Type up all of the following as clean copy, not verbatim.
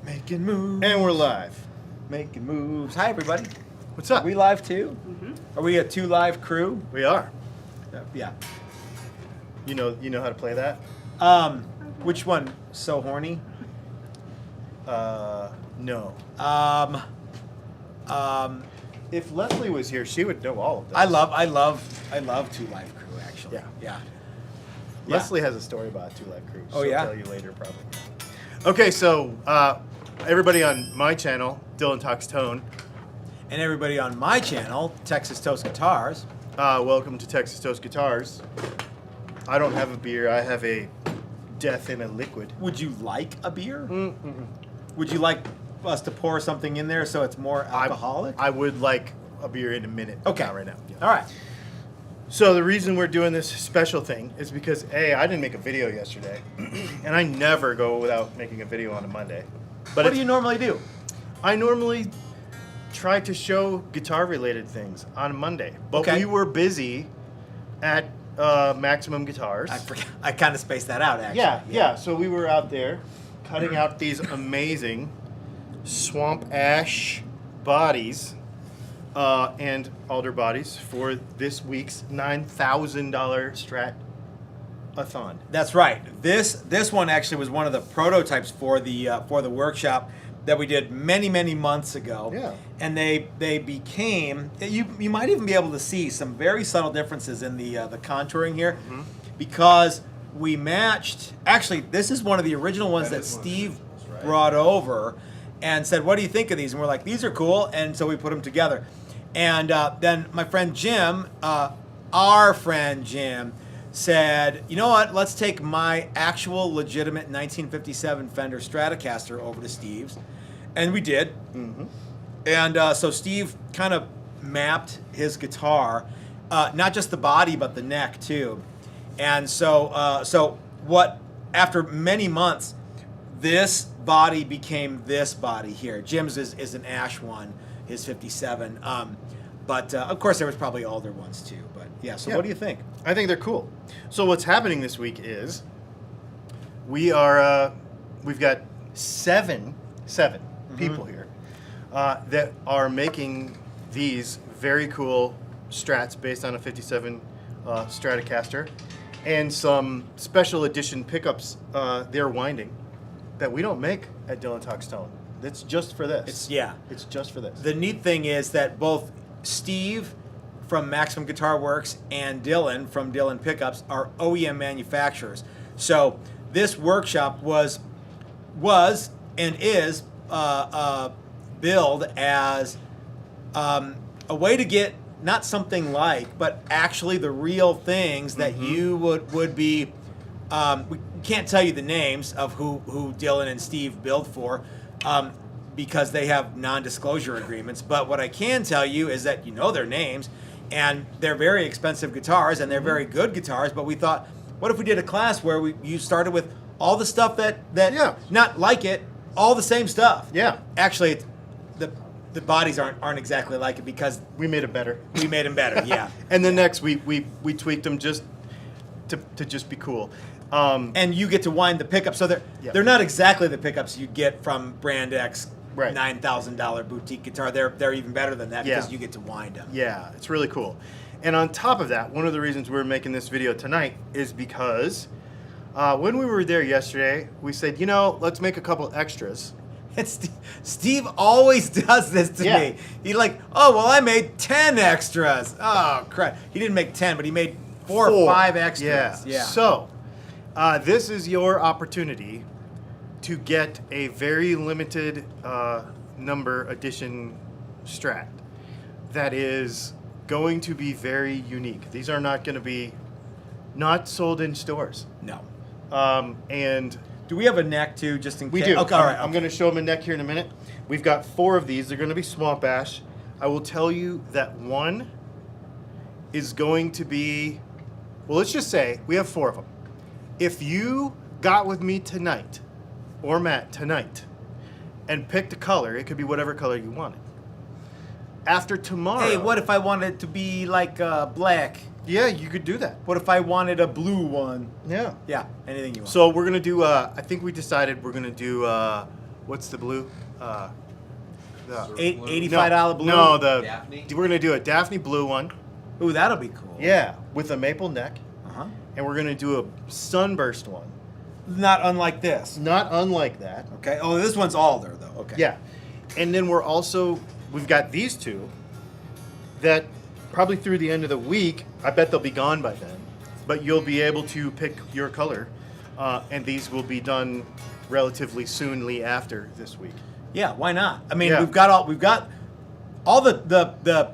Making moves. And we're live. Making moves. Hi, everybody. What's up? Are we live too? Mm-hmm. Are we a 2 live crew? We are. Yeah. You know how to play that? Which one? So horny? No. If Leslie was here, she would know all of this. I love 2 live crew actually. Yeah. Yeah. Leslie has a story about 2 live crews. Oh, She'll yeah? tell you later, probably. Okay, so everybody on my channel, Dylan Talks Tone. And everybody on my channel, Texas Toast Guitars. Welcome to Texas Toast Guitars. I don't have a beer. I have a death in a liquid. Would you like a beer? Mm-mm. Would you like us to pour something in there so it's more alcoholic? I would like a beer in a minute. Okay. Not right now. Yeah. All right. So the reason we're doing this special thing is because I didn't make a video yesterday, and I never go without making a video on a Monday. But What do you normally do? I normally try to show guitar-related things on Monday, but Okay. we were busy at Maximum Guitars. I forgot. I kind of spaced that out actually. Yeah. So we were out there cutting out these amazing swamp ash bodies and alder bodies for this week's $9,000 Strat-a-thon. That's right. This one actually was one of the prototypes for the workshop that we did many months ago. Yeah. And they became you might even be able to see some very subtle differences in the contouring here, Mm-hmm. because we matched. Actually, this is one of the original ones that Steve brought over and said, "What do you think of these?" And we're like, "These are cool." And so we put them together. And then my friend Jim, our friend Jim, said, "You know what? Let's take my actual legitimate 1957 Fender Stratocaster over to Steve's." And we did. Mm-hmm. And so Steve kind of mapped his guitar, not just the body, but the neck too. And so what? After many months, this body became this body here. Jim's is an ash one, his 57. But of course, there was probably older ones too. But yeah. So what do you think? I think they're cool. So what's happening this week is we've got seven people here that are making these very cool Strats based on a 57 Stratocaster, and some special edition pickups they're winding that we don't make at Dylan Talks Tone. That's just for this. It's just for this. The neat thing is that both Steve from Maximum Guitar Works and Dylan from Dylan Pickups are OEM manufacturers. So this workshop was and is billed as a way to get not something like, but actually the real things that you would be. We can't tell you the names of who Dylan and Steve billed for, because they have non-disclosure agreements. But what I can tell you is that you know their names, and they're very expensive guitars, and they're very good guitars. But we thought, what if we did a class where you started with all the stuff that not like it, all the same stuff. Yeah. Actually, the bodies aren't exactly like it because We made it better. we made them better. Yeah. And then next we tweaked them just to just be cool. And you get to wind the pickups, so they're not exactly the pickups you get from Brand X Right. $9,000 boutique guitar. They're even better than that because you get to wind them. Yeah, it's really cool. And on top of that, one of the reasons we're making this video tonight is because when we were there yesterday, we said, let's make a couple extras. And Steve always does this to me. He's like, "Oh, well, I made 10 extras." Oh, crap. He didn't make 10, but he made 4 or 5 extras. Yeah. So this is your opportunity to get a very limited number edition Strat that is going to be very unique. These are not going to be not sold in stores. No. And Do we have a neck, too, just in case? we do. Okay, all right. I'm going to show them a neck here in a minute. We've got 4 of these. They're going to be swamp ash. I will tell you that one is going to be, well, let's just say we have 4 of them. If you got with me tonight, or Matt tonight, and picked a color, it could be whatever color you wanted. After tomorrow. Hey, what if I wanted it to be like black? Yeah, you could do that. What if I wanted a blue one? Yeah. Yeah, anything you want. So we're going to do, I think we decided we're going to do what's the blue? The, $85 blue. No, Daphne? we're gonna do a Daphne blue one. Ooh, that'll be cool. Yeah, with a maple neck, Uh-huh. and we're gonna do a sunburst one, Not unlike this. not unlike that. Okay. Oh, this one's alder though. Okay. Yeah, and then we've got these two that probably through the end of the week, I bet they'll be gone by then, but you'll be able to pick your color, and these will be done relatively soonly after this week. Yeah. Why not? I mean, Yeah. we've got all the.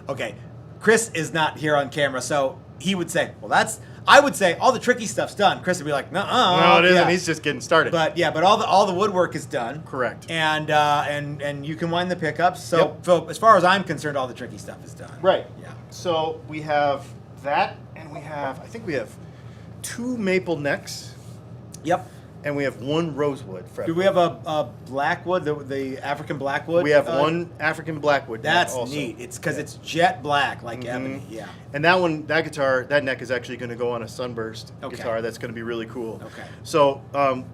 Okay, Chris is not here on camera, so he would say, "Well, I would say all the tricky stuff's done." Chris would be like, "No, No, it isn't. Yeah. He's just getting started. But all the woodwork is done. Correct. And you can wind the pickups. So, Yep. so as far as I'm concerned, all the tricky stuff is done. Right. Yeah. So we have that, and I think we have 2 maple necks, Yep. and we have 1 rosewood. Do we have a blackwood, the African blackwood? We have 1 African blackwood. neck That's also. neat. It's because it's jet black like ebony. Yeah. And that neck is actually going to go on a sunburst Okay. guitar. That's going to be really cool. Okay. So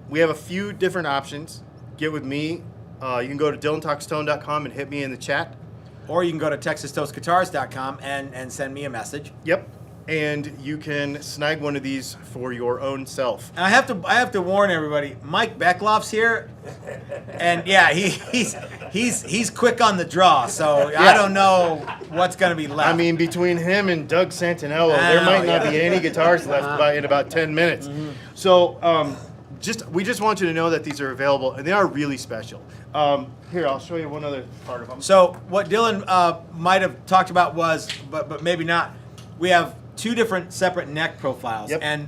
we have a few different options. Get with me. You can go to dylantalkstone.com and hit me in the chat. Or you can go to texastoastguitars.com and send me a message. Yep. And you can snag one of these for your own self. And I have to warn everybody. Mike Beckloff's here, and yeah, he's quick on the draw. So I don't know what's going to be left. I mean, between him and Doug Santinello, I there know, might not yeah. be any guitars left in about 10 minutes. So we just want you to know that these are available, and they are really special. Here, I'll show you one other part of them. So what Dylan might have talked about was, but maybe not. We have 2 different separate neck profiles, Yep. and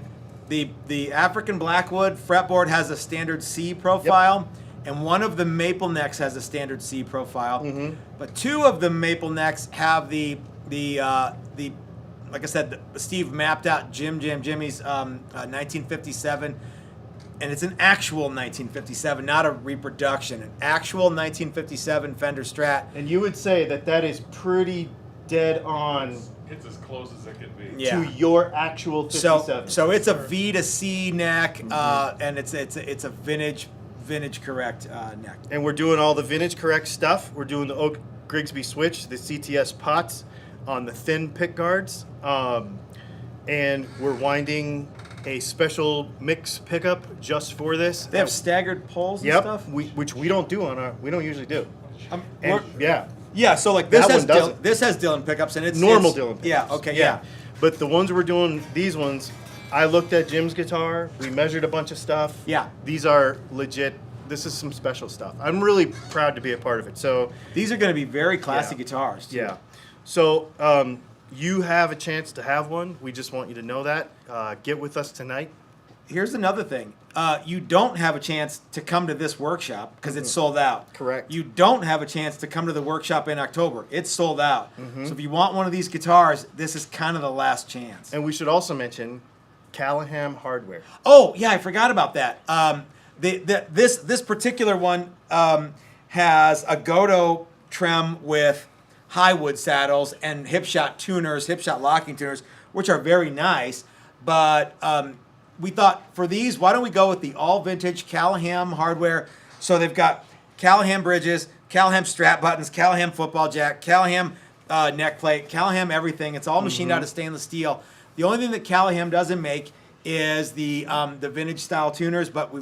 the African Blackwood fretboard has a standard C profile, and one of the maple necks has a standard C profile. Mm-hmm. But 2 of the maple necks have the like I said, Steve mapped out Jimmy's 1957. And it's an actual 1957, not a reproduction. An actual 1957 Fender Strat. And you would say that is pretty dead on It's as close as it can be. Yeah. to your actual 57. So it's a V to C neck, and it's a vintage correct neck. And we're doing all the vintage correct stuff. We're doing the Oak Grigsby switch, the CTS pots on the thin pick guards. And we're winding a special mix pickup just for this. They have staggered poles and Yep, stuff. which we don't do we don't usually do. We're- And, yeah, yeah, so like this That has one doesn't. this has Dylan pickups, and it's normal it's- Dylan pickups. Yeah. Okay. Yeah. But the ones we're doing, these ones, I looked at Jim's guitar. We measured a bunch of stuff. Yeah. These are legit. This is some special stuff. I'm really proud to be a part of it. So These are going to be very classy Yeah. guitars. Too. yeah. So you have a chance to have one. We just want you to know that. Get with us tonight. Here's another thing. You don't have a chance to come to this workshop because it's sold out. Correct. You don't have a chance to come to the workshop in October. It's sold out. Mm-hmm. So if you want one of these guitars, this is kind of the last chance. And we should also mention Callahan Hardware. Oh, yeah, I forgot about that. This particular one has a Godo trim with high wood saddles and hip shot tuners, hip shot locking tuners, which are very nice. But we thought for these, why don't we go with the all vintage Callahan hardware? So they've got Callahan bridges, Callahan strap buttons, Callahan football jack, Callahan neck plate, Callahan everything. It's all machined out of stainless steel. The only thing that Callahan doesn't make is the vintage style tuners, but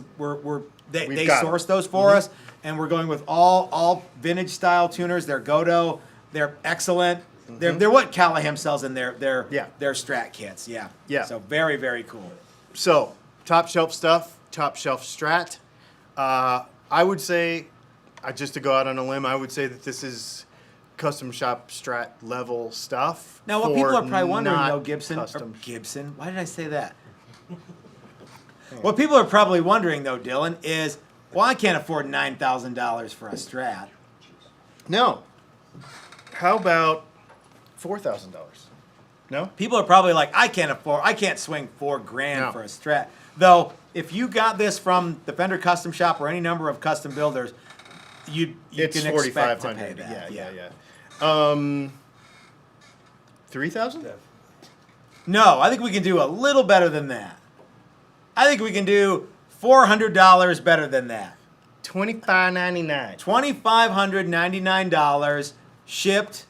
they got source those for us, and we're going with all vintage style tuners. They're Godo. They're excellent. They're what Callahan sells in their Strat kits. Yeah. Yeah. So very, very cool. So, top shelf stuff, top shelf Strat. I would say, just to go out on a limb, I would say that this is custom shop Strat level stuff. Now, what for people are probably wondering, not though, Gibson. Why did I say that? What people are probably wondering, though, Dylan, is, well, I can't afford $9,000 for a Strat. No. How about $4,000? No? People are probably like, I can't swing $4,000 No. for a Strat. Though, if you got this from the Fender Custom Shop or any number of custom builders, you It's can expect to pay $4,500. that. Yeah. 3,000? No, I think we can do a little better than that. I think we can do $400 better than that. $25.99 $2,599 shipped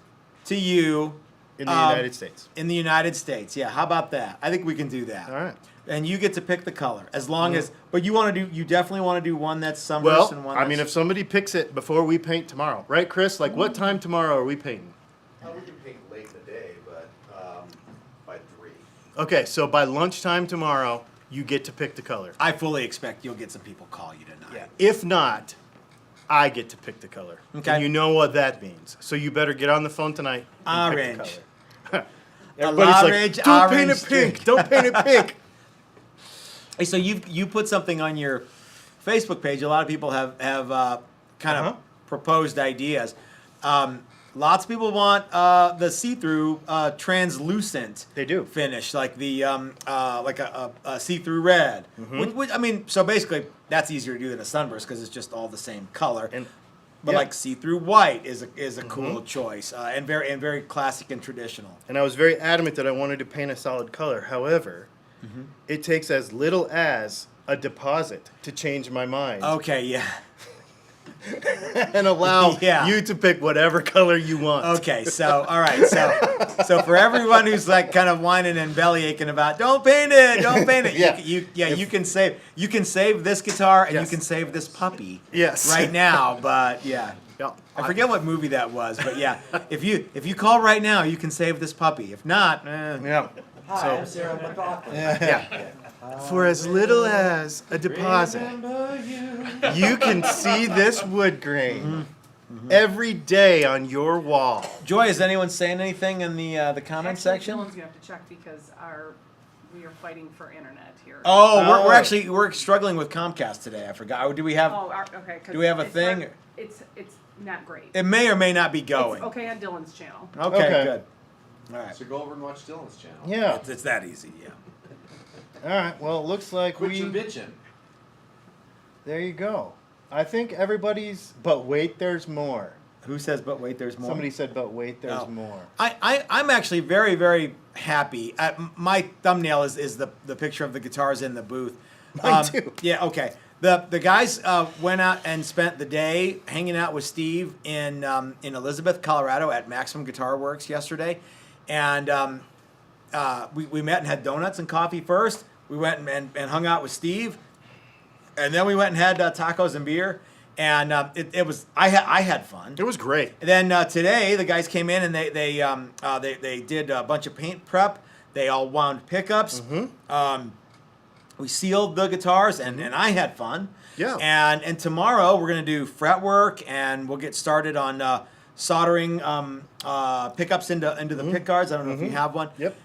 to you in the United States. In the United States, yeah. How about that? I think we can do that. All right. And you get to pick the color as long as. But you want to do. You definitely want to do one that's sunburst and one. Well, I mean, if somebody picks it before we paint tomorrow, right, Chris? Like, what time tomorrow are we painting? We can paint late in the day, but by 3. Okay, so by lunchtime tomorrow, you get to pick the color. I fully expect you'll get some people call you tonight. Yeah. If not, I get to pick the color. Okay. And you know what that means. So you better get on the phone tonight and pick the Orange. color. Everybody's Orange, like, don't paint orange it pink. Don't paint it pink. Hey, so you put something on your Facebook page. A lot of people have kind of proposed ideas. Lots of people want the see-through translucent. They do. Finish like the like a see-through red. Which, I mean, so basically that's easier to do than a sunburst because it's just all the same color. But yeah. like see-through white is a cool choice and very classic and traditional. And I was very adamant that I wanted to paint a solid color. However, it takes as little as a deposit to change my mind Okay, yeah. and allow Yeah. you to pick whatever color you want. Okay, so all right, so for everyone who's like kind of whining and belly aching about don't paint it, Yeah. you can save this guitar and Yes. you can save this puppy Yes. right now, but yeah. Yeah. I forget what movie that was, but yeah, if you call right now, you can save this puppy. If not, Yeah. Hi, I'm Sarah McLaughlin. Yeah. For as little as a deposit, you can see this wood grain every day on your wall. Joy, is anyone saying anything in the comment section? Dylan's gonna have to check because we are fighting for internet here. Oh, we're struggling with Comcast today. I forgot. Do we have? Okay. 'Cause Do we have a it's thing? not- it's not great. It may or may not be going. It's okay on Dylan's channel. Okay, Okay. good. All right. So go over and watch Dylan's channel. Yeah. It's that easy, yeah. All right. Well, it looks like Quit your bitching. There you go. I think everybody's. But wait, there's more. Who says, but wait, there's more? Somebody said, but wait, there's Oh. more. I'm actually very, very happy. My thumbnail is the picture of the guitars in the booth. Mine too. Yeah, okay. The guys went out and spent the day hanging out with Steve in Elizabeth, Colorado at Maximum Guitar Works yesterday. And we met and had donuts and coffee first. We went and hung out with Steve. And then we went and had tacos and beer. And it was I had fun. It was great. And then today the guys came in and they did a bunch of paint prep. They all wound pickups. We sealed the guitars and I had fun. Yeah. And tomorrow we're gonna do fretwork and we'll get started on soldering pickups into the pick guards. I don't know if you have one. Yep.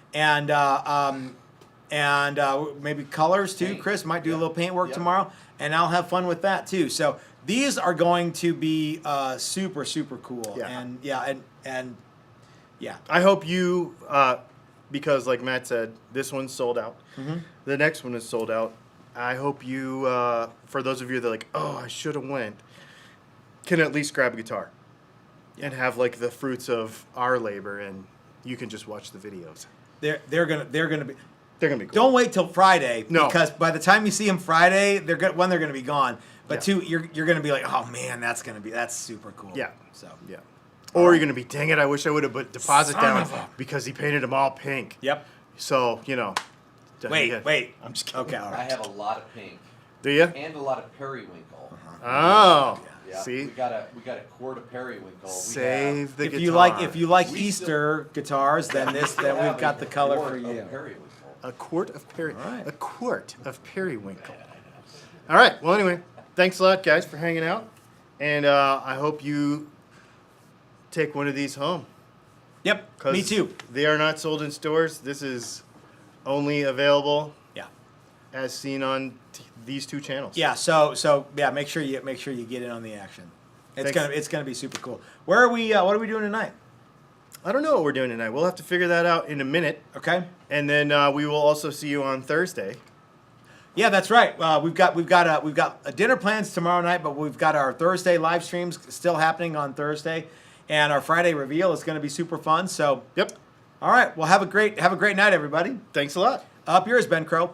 And maybe colors too. Paint. Chris might do a little paint work Yep. tomorrow, and I'll have fun with that too. So these are going to be super cool. Yeah. And I hope you, because like Matt said, this one's sold out. The next one is sold out. I hope you, for those of you that are like, oh, I should have went, can at least grab a guitar and have like the fruits of our labor, and you can just watch the videos. they're gonna be. They're gonna be cool. Don't wait till Friday, No. because by the time you see them Friday, they're gonna be gone. But Yeah. two, you're gonna be like, oh man, that's super cool. Yeah. So Yeah. Or you're gonna be, dang it, I wish I would have put deposit Son down of a- because he painted them all pink. Yep. So Wait. I'm just kidding. Okay, all I right. have a lot of pink Do you? and a lot of periwinkle. Oh. Yeah, See. we got a quart of periwinkle. Save the If guitar. you like We Easter guitars, then we've got the color for you. Periwinkle. A quart of right. A quart of periwinkle. All right. Well, anyway, thanks a lot, guys, for hanging out, and I hope you take one of these home. Yep. 'Cause Me too. They are not sold in stores. This is only available Yeah. as seen on these two channels. Yeah. So yeah. Make sure you get in on the action. Thanks. It's gonna be super cool. Where are we? What are we doing tonight? I don't know what we're doing tonight. We'll have to figure that out in a minute, Okay. and then we will also see you on Thursday. Yeah, that's right. We've got a dinner plans tomorrow night, but we've got our Thursday live streams still happening on Thursday, and our Friday reveal is going to be super fun. So, Yep. all right. Well, have a great night, everybody. Thanks a lot. Up yours, Ben Crow.